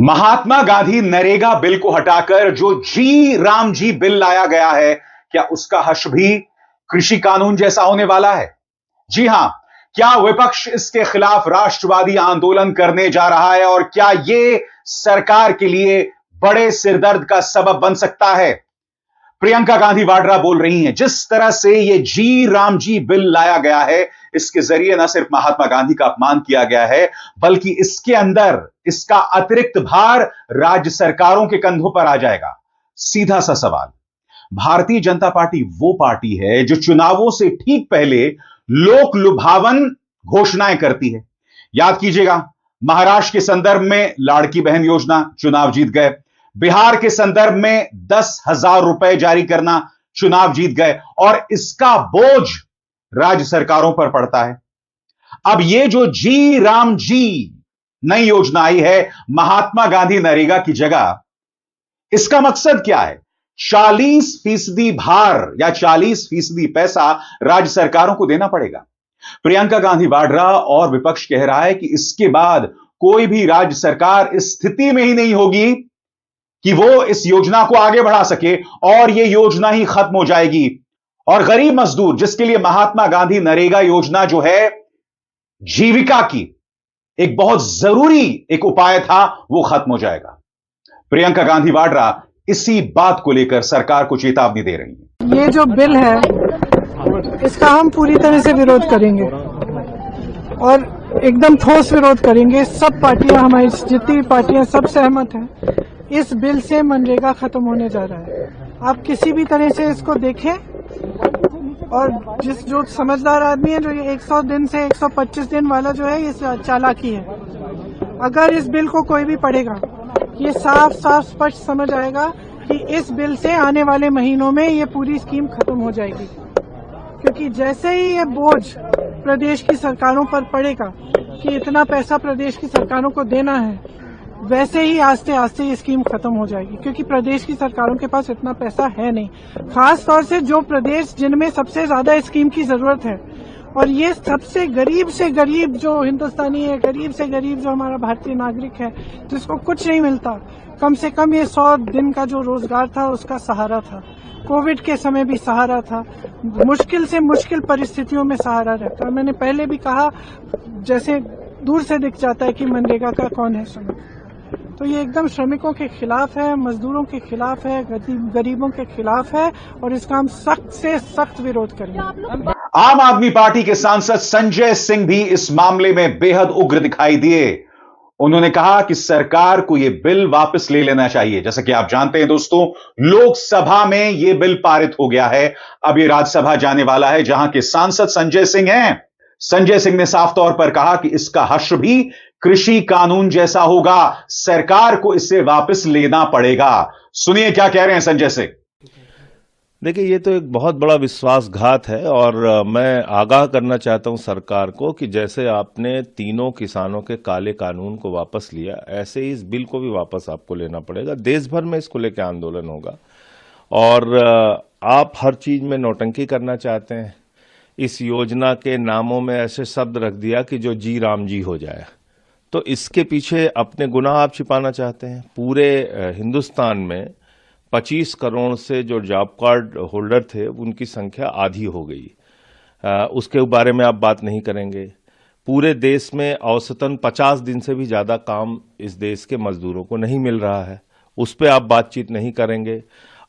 Mahatma Gandhi NREGA bill को हटाकर जो जी राम जी बिल लाया गया है, क्या उसका हश्र भी कृषि कानून जैसा होने वाला है? जी हां, क्या विपक्ष इसके खिलाफ राष्ट्रवादी आंदोलन करने जा रहा है और क्या यह सरकार के लिए बड़े सिरदर्द का सबब बन सकता है? प्रियंका गांधी वाड्रा बोल रही हैं, जिस तरह से यह जी राम जी बिल लाया गया है, इसके जरिए न सिर्फ महात्मा गांधी का अपमान किया गया है, बल्कि इसके अंदर इसका अतिरिक्त भार राज्य सरकारों के कंधों पर आ जाएगा। सीधा सा सवाल, भारतीय जनता पार्टी वो पार्टी है जो चुनावों से ठीक पहले लोक लुभावन घोषणाएं करती है। याद कीजिएगा, महाराष्ट्र के संदर्भ में लाड़की बहन योजना, चुनाव जीत गए। बिहार के संदर्भ में 10,000 रुपए जारी करना, चुनाव जीत गए। और इसका बोझ राज्य सरकारों पर पड़ता है। अब यह जो जी राम जी नई योजना आई है, महात्मा गांधी नरेगा की जगह, इसका मकसद क्या है? 40% भार या 40% पैसा राज्य सरकारों को देना पड़ेगा। प्रियंका गांधी वाड्रा और विपक्ष कह रहा है कि इसके बाद कोई भी राज्य सरकार इस स्थिति में ही नहीं होगी कि वो इस योजना को आगे बढ़ा सके और यह योजना ही खत्म हो जाएगी। और गरीब मजदूर, जिसके लिए महात्मा गांधी नरेगा योजना जो है जीविका की एक बहुत जरूरी एक उपाय था, वो खत्म हो जाएगा। प्रियंका गांधी वाड्रा इसी बात को लेकर सरकार को चेतावनी दे रही है। ये जो बिल है, इसका हम पूरी तरह से विरोध करेंगे और एकदम ठोस विरोध करेंगे। सब पार्टियां, हमारी जितनी पार्टियां, सब सहमत हैं। इस बिल से मनरेगा खत्म होने जा रहा है। आप किसी भी तरह से इसको देखें, और जो समझदार आदमी है, जो ये 100 दिन से 125 दिन वाला जो है, ये चालाकी है। अगर इस बिल को कोई भी पढ़ेगा, ये साफ साफ स्पष्ट समझ आएगा कि इस बिल से आने वाले महीनों में ये पूरी स्कीम खत्म हो जाएगी। क्योंकि जैसे ही ये बोझ प्रदेश की सरकारों पर पड़ेगा कि इतना पैसा प्रदेश की सरकारों को देना है, वैसे ही आस्ते आस्ते ये स्कीम खत्म हो जाएगी। क्योंकि प्रदेश की सरकारों के पास इतना पैसा है नहीं, खास तौर से जो प्रदेश जिनमें सबसे ज्यादा स्कीम की जरूरत है। और ये सबसे गरीब से गरीब जो हिंदुस्तानी है, गरीब से गरीब जो हमारा भारतीय नागरिक है, जिसको कुछ नहीं मिलता, कम से कम ये 100 दिन का जो रोजगार था उसका सहारा था, कोविड के समय भी सहारा था, मुश्किल से मुश्किल परिस्थितियों में सहारा रहता। मैंने पहले भी कहा, जैसे दूर से दिख जाता है कि मनरेगा का कौन है श्रमिक। तो ये एकदम श्रमिकों के खिलाफ है, मजदूरों के खिलाफ है, गरीबों के खिलाफ है, और इसका हम सख्त से सख्त विरोध करेंगे। आम आदमी पार्टी के सांसद संजय सिंह भी इस मामले में बेहद उग्र दिखाई दिए। उन्होंने कहा कि सरकार को यह बिल वापस ले लेना चाहिए। जैसा कि आप जानते हैं दोस्तों, लोकसभा में यह बिल पारित हो गया है, अब यह राज्यसभा जाने वाला है, जहां के सांसद संजय सिंह हैं। संजय सिंह ने साफ तौर पर कहा कि इसका हश्र भी कृषि कानून जैसा होगा, सरकार को इसे वापस लेना पड़ेगा। सुनिए क्या कह रहे हैं संजय सिंह। देखिए, ये तो एक बहुत बड़ा विश्वासघात है, और मैं आगाह करना चाहता हूं सरकार को कि जैसे आपने तीनों किसानों के काले कानून को वापस लिया, ऐसे ही इस बिल को भी वापस आपको लेना पड़ेगा। देश भर में इसको लेकर आंदोलन होगा। और आप हर चीज में नौटंकी करना चाहते हैं। इस योजना के नामों में ऐसे शब्द रख दिया कि जो जी राम जी हो जाए, तो इसके पीछे अपने गुनाह आप छिपाना चाहते हैं। पूरे हिंदुस्तान में 25 करोड़ से जो जॉब कार्ड होल्डर थे, उनकी संख्या आधी हो गई। उसके बारे में आप बात नहीं करेंगे। पूरे देश में औसतन 50 दिन से भी ज्यादा काम इस देश के मजदूरों को नहीं मिल रहा है, उस पर आप बातचीत नहीं करेंगे।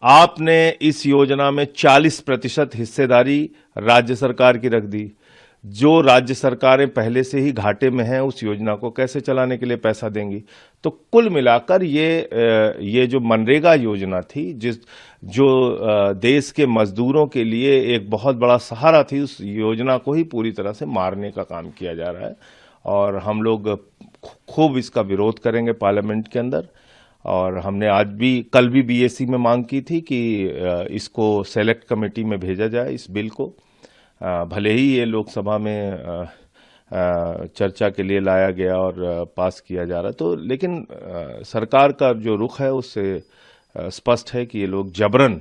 आपने इस योजना में 40% हिस्सेदारी राज्य सरकार की रख दी। जो राज्य सरकारें पहले से ही घाटे में हैं, उस योजना को कैसे चलाने के लिए पैसा देंगी? तो कुल मिलाकर ये जो मनरेगा योजना थी, जो देश के मजदूरों के लिए एक बहुत बड़ा सहारा थी, उस योजना को ही पूरी तरह से मारने का काम किया जा रहा है। और हम लोग खूब इसका विरोध करेंगे पार्लियामेंट के अंदर। और हमने आज भी, कल भी बीएसी में मांग की थी कि इसको सेलेक्ट कमेटी में भेजा जाए, इस बिल को। भले ही ये लोकसभा में चर्चा के लिए लाया गया और पास किया जा रहा, तो लेकिन सरकार का जो रुख है उससे स्पष्ट है कि ये लोग जबरन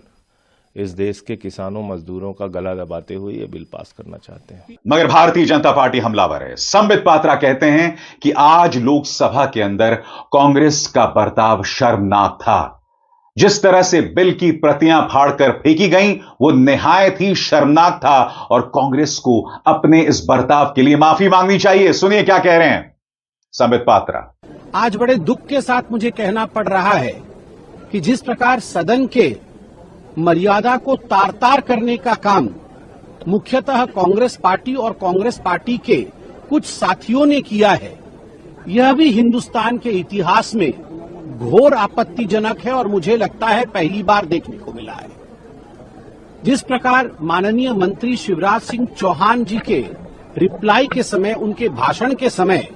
इस देश के किसानों मजदूरों का गला दबाते हुए ये बिल पास करना चाहते हैं। मगर भारतीय जनता पार्टी हमलावर है। संबित पात्रा कहते हैं कि आज लोकसभा के अंदर कांग्रेस का बर्ताव शर्मनाक था। जिस तरह से बिल की प्रतियां फाड़कर फेंकी गईं, वो निहायत ही शर्मनाक था और कांग्रेस को अपने इस बर्ताव के लिए माफी मांगनी चाहिए। सुनिए क्या कह रहे हैं संबित पात्रा। आज बड़े दुख के साथ मुझे कहना पड़ रहा है कि जिस प्रकार सदन के मर्यादा को तार तार करने का काम मुख्यतः कांग्रेस पार्टी और कांग्रेस पार्टी के कुछ साथियों ने किया है, यह भी हिंदुस्तान के इतिहास में घोर आपत्तिजनक है और मुझे लगता है पहली बार देखने को मिला है। जिस प्रकार माननीय मंत्री शिवराज सिंह चौहान जी के रिप्लाई के समय, उनके भाषण के समय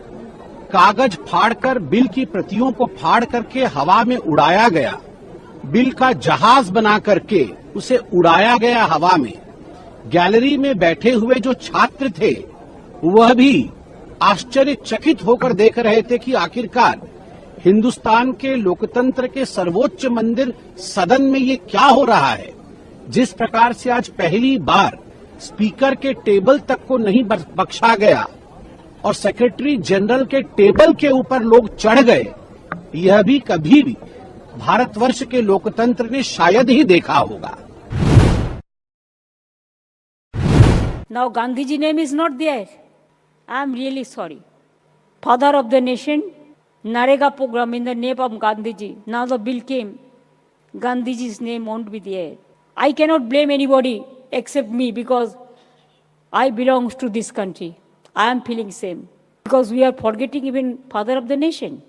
कागज फाड़कर बिल की प्रतियों को फाड़ करके हवा में उड़ाया गया, बिल का जहाज बना करके उसे उड़ाया गया हवा में, गैलरी में बैठे हुए जो छात्र थे वह भी आश्चर्यचकित होकर देख रहे थे कि आखिरकार हिंदुस्तान के लोकतंत्र के सर्वोच्च मंदिर सदन में ये क्या हो रहा है। जिस प्रकार से आज पहली बार स्पीकर के टेबल तक को नहीं बख्शा गया और सेक्रेटरी जनरल के टेबल के ऊपर लोग चढ़ गए, यह भी कभी भी भारतवर्ष के लोकतंत्र ने शायद ही देखा होगा। Now Gandhiji name is not there. I am really sorry. Father of the nation, Narega program in the name of Gandhiji. Now the bill came. Gandhiji's name won't be there. I cannot blame anybody except me because I belong to this country. I am feeling same. Because we are forgetting even Father of the nation.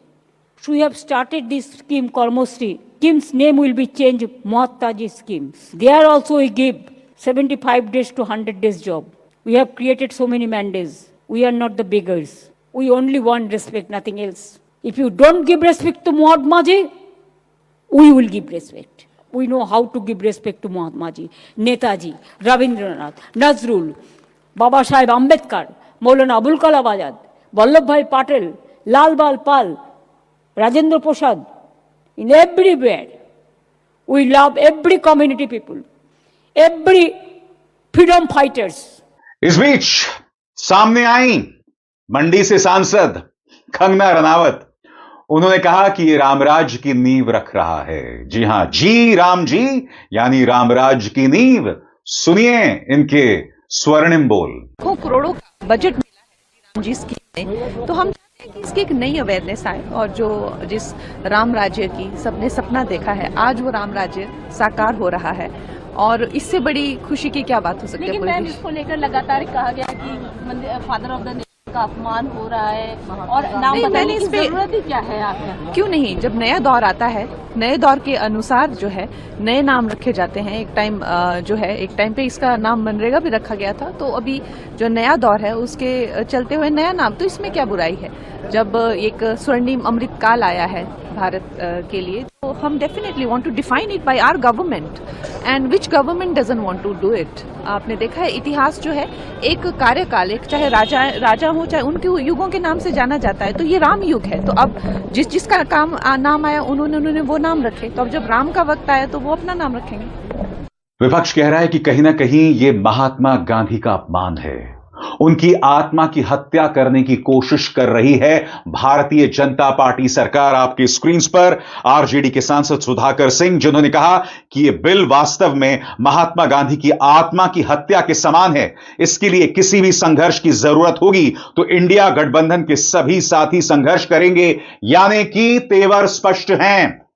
So we have started this scheme, Karmosri. Scheme's name will be changed, Mahatmaji schemes. There also we give 75 days to 100 days job. We have created so many mandates. We are not the beggars. We only want respect, nothing else. If you don't give respect to Mahatma Ji, we will give respect. We know how to give respect to Mahatma Ji, Netaji, Rabindranath, Nazrul, Baba Sahib Ambedkar, Maulana Abul Kalam Azad, Vallabhbhai Patel, Lal Bal Pal, Rajendra Prasad. In everywhere, we love every community people, every freedom fighters. इस बीच सामने आई मंडी से सांसद कंगना रनावत। उन्होंने कहा कि ये रामराज की नींव रख रहा है। जी हां, जी राम जी यानी रामराज की नींव। सुनिए इनके स्वर्णिम बोल। करोड़ों का बजट मिला है राम जी स्कीम में, तो हम चाहते हैं कि इसकी एक नई अवेयरनेस आए और जो जिस राम राज्य की सबने सपना देखा है, आज वो राम राज्य साकार हो रहा है और इससे बड़ी खुशी की क्या बात हो सकती है। लेकिन मैम, इसको लेकर लगातार कहा गया कि फादर ऑफ द नेशन का अपमान हो रहा है और नाम बताने की जरूरत ही क्या है आपका? क्यों नहीं, जब नया दौर आता है, नए दौर के अनुसार जो है नए नाम रखे जाते हैं। एक टाइम जो है, एक टाइम पे इसका नाम मनरेगा भी रखा गया था, तो अभी जो नया दौर है उसके चलते हुए नया नाम, तो इसमें क्या बुराई है। जब एक स्वर्णिम अमृत काल आया है भारत के लिए, तो हम definitely want to define it by our government and which government doesn't want to do it. आपने देखा है इतिहास जो है एक कार्यकाल, एक चाहे राजा हो चाहे उनके युगों के नाम से जाना जाता है, तो ये राम युग है। तो अब जिसका नाम आया उन्होंने वो नाम रखे, तो अब जब राम का वक्त आया तो वो अपना नाम रखेंगे। विपक्ष कह रहा है कि कहीं ना कहीं ये महात्मा गांधी का अपमान है। उनकी आत्मा की हत्या करने की कोशिश कर रही है भारतीय जनता पार्टी सरकार। आपकी स्क्रीन पर आरजेडी के सांसद सुधाकर सिंह, जिन्होंने कहा कि यह बिल वास्तव में महात्मा गांधी की आत्मा की हत्या के समान है। इसके लिए किसी भी संघर्ष की जरूरत होगी तो इंडिया गठबंधन के सभी साथी संघर्ष करेंगे, यानी कि तेवर स्पष्ट हैं।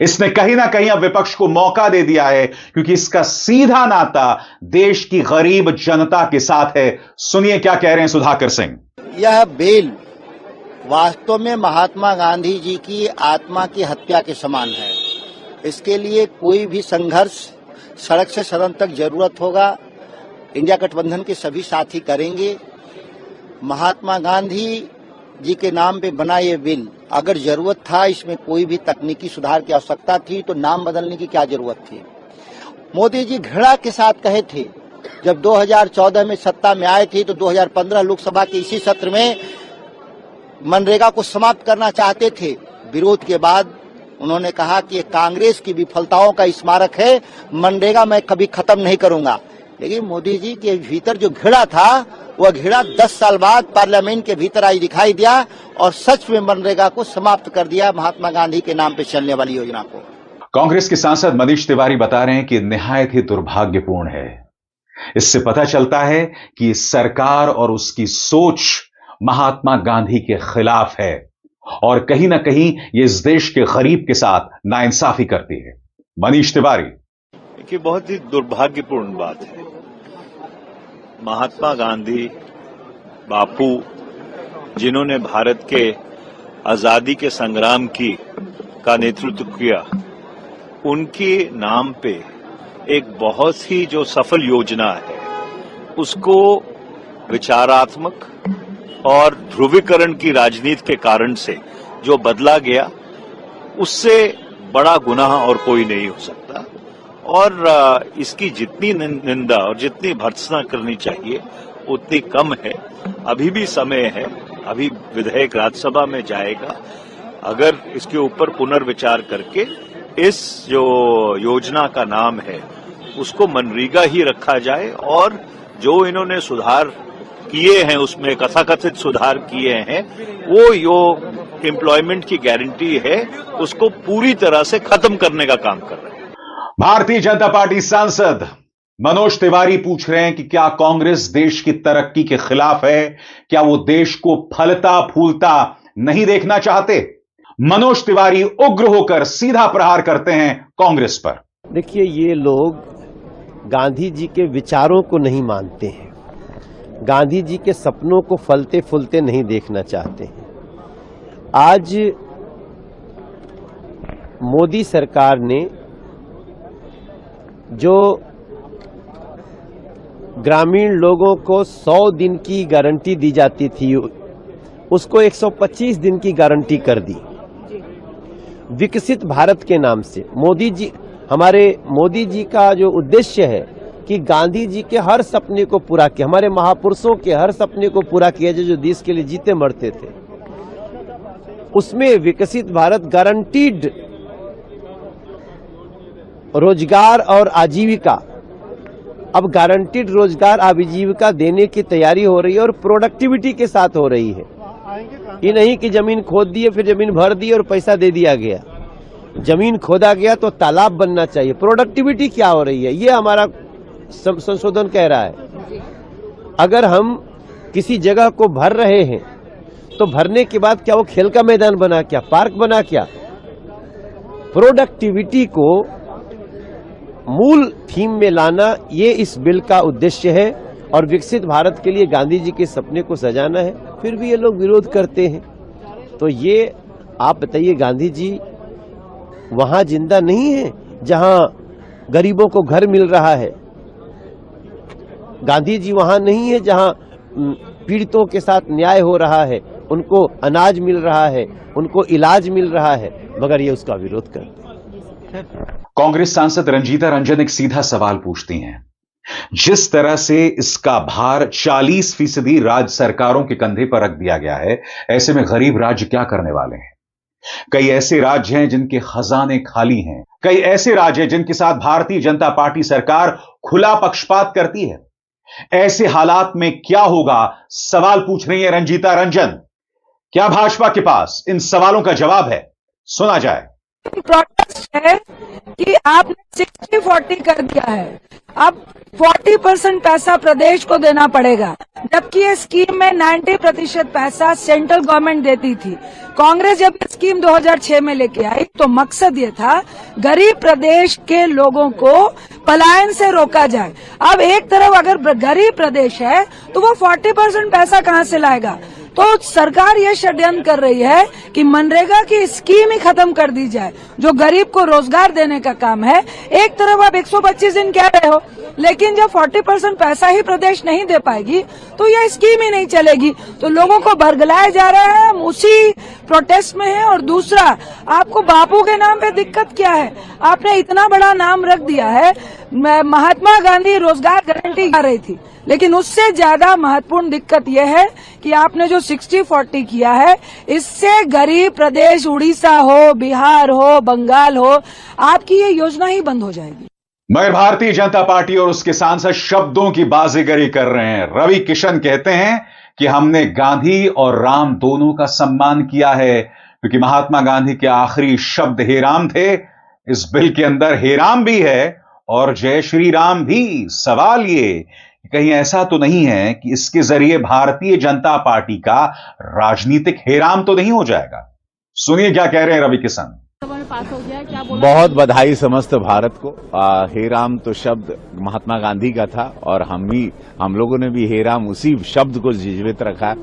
इसने कहीं ना कहीं अब विपक्ष को मौका दे दिया है, क्योंकि इसका सीधा नाता देश की गरीब जनता के साथ है। सुनिए क्या कह रहे हैं सुधाकर सिंह। यह बिल वास्तव में महात्मा गांधी जी की आत्मा की हत्या के समान है। इसके लिए कोई भी संघर्ष सड़क से सदन तक जरूरत होगा, इंडिया गठबंधन के सभी साथी करेंगे। महात्मा गांधी जी के नाम पे बना ये बिल, अगर जरूरत था, इसमें कोई भी तकनीकी सुधार की आवश्यकता थी तो नाम बदलने की क्या जरूरत थी। मोदी जी घृणा के साथ कहे थे, जब 2014 में सत्ता में आए थे तो 2015 लोकसभा के इसी सत्र में मनरेगा को समाप्त करना चाहते थे। विरोध के बाद उन्होंने कहा कि ये कांग्रेस की विफलताओं का स्मारक है, मनरेगा मैं कभी खत्म नहीं करूंगा। लेकिन मोदी जी के भीतर जो घृणा था, वह घृणा 10 साल बाद पार्लियामेंट के भीतर आई दिखाई दिया और सच में मनरेगा को समाप्त कर दिया, महात्मा गांधी के नाम पे चलने वाली योजना को। कांग्रेस के सांसद मनीष तिवारी बता रहे हैं कि निहायत ही दुर्भाग्यपूर्ण है। इससे पता चलता है कि सरकार और उसकी सोच महात्मा गांधी के खिलाफ है और कहीं ना कहीं ये इस देश के गरीब के साथ नाइंसाफी करती है। मनीष तिवारी, देखिए, बहुत ही दुर्भाग्यपूर्ण बात है। महात्मा गांधी बापू, जिन्होंने भारत के आजादी के संग्राम का नेतृत्व किया, उनके नाम पे एक बहुत ही जो सफल योजना है, उसको विचारात्मक और ध्रुवीकरण की राजनीति के कारण से जो बदला गया, उससे बड़ा गुनाह और कोई नहीं हो सकता। और इसकी जितनी निंदा और जितनी भर्त्सना करनी चाहिए उतनी कम है। अभी भी समय है, अभी विधेयक राज्यसभा में जाएगा। अगर इसके ऊपर पुनर्विचार करके इस जो योजना का नाम है उसको मनरेगा ही रखा जाए और जो इन्होंने सुधार किए हैं, उसमें कथाकथित सुधार किए हैं, वो जो एम्प्लॉयमेंट की गारंटी है उसको पूरी तरह से खत्म करने का काम कर रहे हैं। भारतीय जनता पार्टी सांसद मनोज तिवारी पूछ रहे हैं कि क्या कांग्रेस देश की तरक्की के खिलाफ है? क्या वो देश को फलता फूलता नहीं देखना चाहते? मनोज तिवारी उग्र होकर सीधा प्रहार करते हैं कांग्रेस पर। देखिए, ये लोग गांधी जी के विचारों को नहीं मानते हैं, गांधी जी के सपनों को फलते फूलते नहीं देखना चाहते हैं। आज मोदी सरकार ने जो ग्रामीण लोगों को 100 दिन की गारंटी दी जाती थी, उसको 125 दिन की गारंटी कर दी विकसित भारत के नाम से। हमारे मोदी जी का जो उद्देश्य है कि गांधी जी के हर सपने को पूरा किया, हमारे महापुरुषों के हर सपने को पूरा किया, जो देश के लिए जीते मरते थे, उसमें विकसित भारत गारंटीड रोजगार और आजीविका, अब गारंटीड रोजगार आजीविका देने की तैयारी हो रही है और प्रोडक्टिविटी के साथ हो रही है। ये नहीं कि जमीन खोद दिए, फिर जमीन भर दी और पैसा दे दिया गया। जमीन खोदा गया तो तालाब बनना चाहिए। प्रोडक्टिविटी क्या हो रही है, ये हमारा संशोधन कह रहा है। अगर हम किसी जगह को भर रहे हैं तो भरने के बाद क्या वो खेल का मैदान बना, क्या पार्क बना, क्या? प्रोडक्टिविटी को मूल थीम में लाना, ये इस बिल का उद्देश्य है और विकसित भारत के लिए गांधी जी के सपने को सजाना है। फिर भी ये लोग विरोध करते हैं। तो ये आप बताइए, गांधी जी वहां जिंदा नहीं है जहां गरीबों को घर मिल रहा है? गांधी जी वहां नहीं है जहां पीड़ितों के साथ न्याय हो रहा है, उनको अनाज मिल रहा है, उनको इलाज मिल रहा है, मगर ये उसका विरोध करते हैं। कांग्रेस सांसद रंजीता रंजन एक सीधा सवाल पूछती हैं। जिस तरह से इसका भार 40% राज्य सरकारों के कंधे पर रख दिया गया है, ऐसे में गरीब राज्य क्या करने वाले हैं? कई ऐसे राज्य हैं जिनके खजाने खाली हैं, कई ऐसे राज्य हैं जिनके साथ भारतीय जनता पार्टी सरकार खुला पक्षपात करती है। ऐसे हालात में क्या होगा, सवाल पूछ रही है रंजीता रंजन। क्या भाजपा के पास इन सवालों का जवाब है? सुना जाए। प्रोटेस्ट है कि आपने 60-40 कर दिया है, अब 40% पैसा प्रदेश को देना पड़ेगा, जबकि ये स्कीम में 90% पैसा सेंट्रल गवर्नमेंट देती थी। कांग्रेस जब ये स्कीम 2006 में लेके आई तो मकसद ये था गरीब प्रदेश के लोगों को पलायन से रोका जाए। अब एक तरफ अगर गरीब प्रदेश है तो वो 40% पैसा कहां से लाएगा? तो सरकार ये षड्यंत्र कर रही है कि मनरेगा की स्कीम ही खत्म कर दी जाए, जो गरीब को रोजगार देने का काम है। एक तरफ आप 125 दिन कह रहे हो, लेकिन जब 40% पैसा ही प्रदेश नहीं दे पाएगी तो यह स्कीम ही नहीं चलेगी। तो लोगों को बरगलाया जा रहा है, हम उसी प्रोटेस्ट में हैं। और दूसरा, आपको बापू के नाम पे दिक्कत क्या है? आपने इतना बड़ा नाम रख दिया है। महात्मा गांधी रोजगार गारंटी आ रही थी, लेकिन उससे ज्यादा महत्वपूर्ण दिक्कत यह है कि आपने जो 60-40 किया है, इससे गरीब प्रदेश उड़ीसा हो, बिहार हो, बंगाल हो, आपकी ये योजना ही बंद हो जाएगी। मगर भारतीय जनता पार्टी और उसके सांसद शब्दों की बाजीगरी कर रहे हैं। रवि किशन कहते हैं कि हमने गांधी और राम दोनों का सम्मान किया है, क्योंकि महात्मा गांधी के आखिरी शब्द हे राम थे। इस बिल के अंदर हे राम भी है और जय श्री राम भी। सवाल ये कहीं ऐसा तो नहीं है कि इसके जरिए भारतीय जनता पार्टी का राजनीतिक हेराम तो नहीं हो जाएगा? सुनिए क्या कह रहे हैं रवि किशन। पास हो गया, क्या बोला? बहुत बधाई समस्त भारत को। हे राम तो शब्द महात्मा गांधी का था और हम लोगों ने भी हे राम उसी शब्द को जीवित रखा,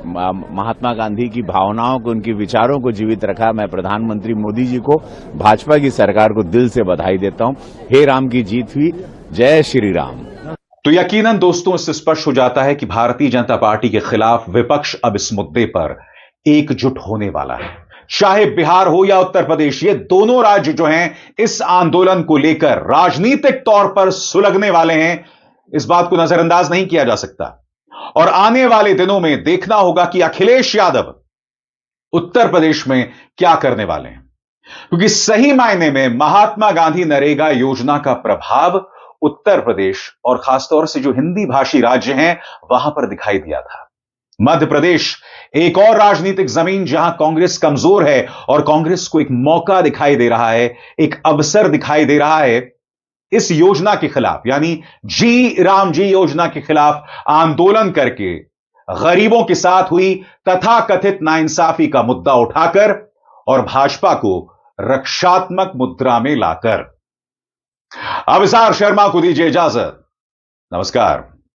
महात्मा गांधी की भावनाओं को, उनके विचारों को जीवित रखा। मैं प्रधानमंत्री मोदी जी को, भाजपा की सरकार को दिल से बधाई देता हूं। हे राम की जीत हुई, जय श्री राम। तो यकीनन दोस्तों इससे स्पष्ट हो जाता है कि भारतीय जनता पार्टी के खिलाफ विपक्ष अब इस मुद्दे पर एकजुट होने वाला है। चाहे बिहार हो या उत्तर प्रदेश, ये दोनों राज्य जो हैं इस आंदोलन को लेकर राजनीतिक तौर पर सुलगने वाले हैं। इस बात को नजरअंदाज नहीं किया जा सकता। और आने वाले दिनों में देखना होगा कि अखिलेश यादव उत्तर प्रदेश में क्या करने वाले हैं, क्योंकि सही मायने में महात्मा गांधी नरेगा योजना का प्रभाव उत्तर प्रदेश और खासतौर से जो हिंदी भाषी राज्य हैं वहां पर दिखाई दिया था। मध्य प्रदेश एक और राजनीतिक जमीन जहां कांग्रेस कमजोर है और कांग्रेस को एक मौका दिखाई दे रहा है, एक अवसर दिखाई दे रहा है इस योजना के खिलाफ, यानी जी राम जी योजना के खिलाफ आंदोलन करके गरीबों के साथ हुई तथाकथित नाइंसाफी का मुद्दा उठाकर और भाजपा को रक्षात्मक मुद्रा में लाकर। अविसार शर्मा को दीजिए इजाजत। नमस्कार।